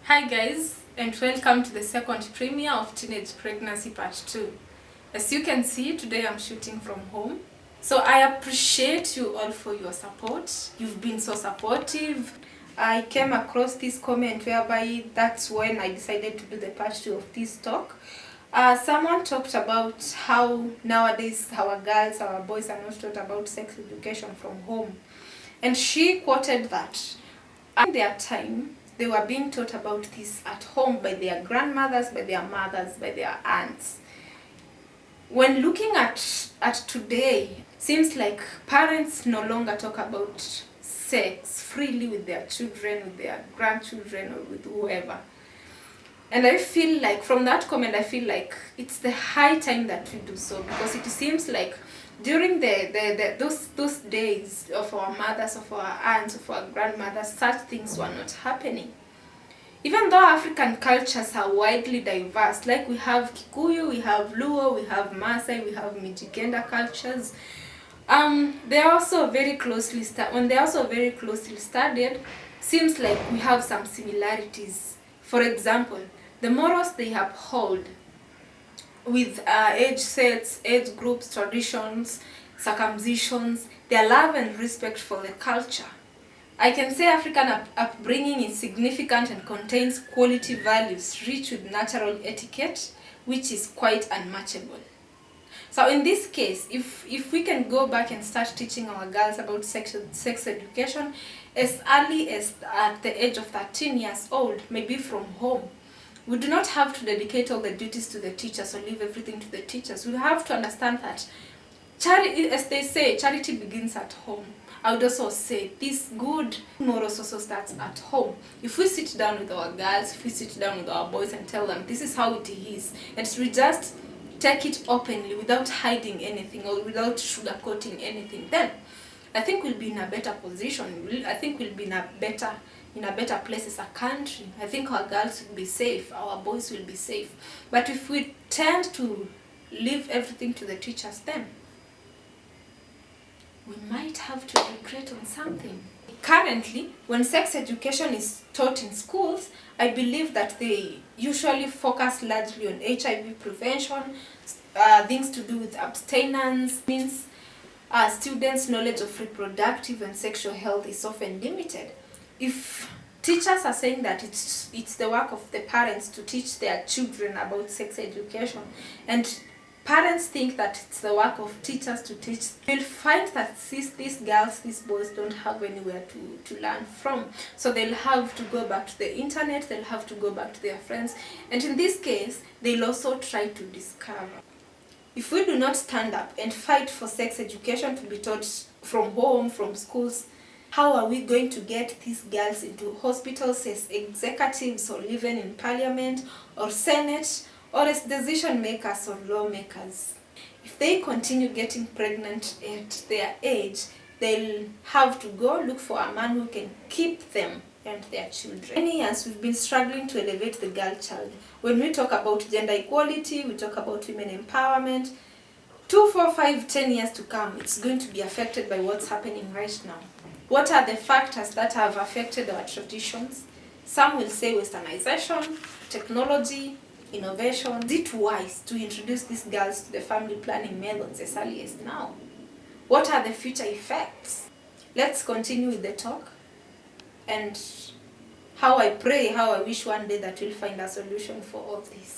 Hi guys, and welcome to the second premiere of Teenage Pregnancy Part 2. As you can see, today I'm shooting from home. So I appreciate you all for your support. You've been so supportive. I came across this comment whereby that's when I decided to do the part 2 of this talk. Someone talked about how nowadays our girls, our boys are not taught about sex education from home. And she quoted that at their time, they were being taught about this at home by their grandmothers, by their mothers, by their aunts. When looking at today, seems like parents no longer talk about sex freely with their children, with their grandchildren, or with whoever. And I feel like, from that comment, I feel like it's the high time that we do so, because it seems like during those days of our mothers, of our aunts, of our grandmothers, such things were not happening. Even though African cultures are widely diverse, like we have Kikuyu, we have Luo, we have Maasai, we have Mijikenda cultures, they're also very closely studied, seems like we have some similarities. For example, the morals they uphold with age sets, age groups, traditions, circumcisions, their love and respect for the culture. I can say African upbringing is significant and contains quality values rich with natural etiquette, which is quite unmatchable. So in this case, if we can go back and start teaching our girls about sex education as early as at the age of 13 years old, maybe from home, we do not have to dedicate all the duties to the teachers or leave everything to the teachers. We have to understand that charity, as they say, charity begins at home. I would also say this good morals also starts at home. If we sit down with our girls, if we sit down with our boys and tell them this is how it is, and we just take it openly without hiding anything or without sugarcoating anything, then I think we'll be in a better position. I think we'll be in a better place as a country. I think our girls will be safe, our boys will be safe. But if we tend to leave everything to the teachers, then we might have to regret on something. Currently, when sex education is taught in schools, I believe that they usually focus largely on HIV prevention, things to do with abstinence, means students' knowledge of reproductive and sexual health is often limited. If teachers are saying that it's the work of the parents to teach their children about sex education, and parents think that it's the work of teachers to teach, you'll find that these girls, these boys don't have anywhere to learn from. So they'll have to go back to the internet, they'll have to go back to their friends, and in this case, they'll also try to discover. If we do not stand up and fight for sex education to be taught from home, from schools, how are we going to get these girls into hospitals as executives, or even in parliament or senate, or as decision makers or lawmakers? If they continue getting pregnant at their age, they'll have to go look for a man who can keep them and their children. Many years we've been struggling to elevate the girl child. When we talk about gender equality, we talk about women empowerment, 2, 4, 5, 10 years to come, it's going to be affected by what's happening right now. What are the factors that have affected our traditions? Some will say westernization, technology, innovation. Is it wise to introduce these girls to the family planning methods as early as now? What are the future effects? Let's continue with the talk, and how I pray, how I wish one day that we'll find a solution for all this.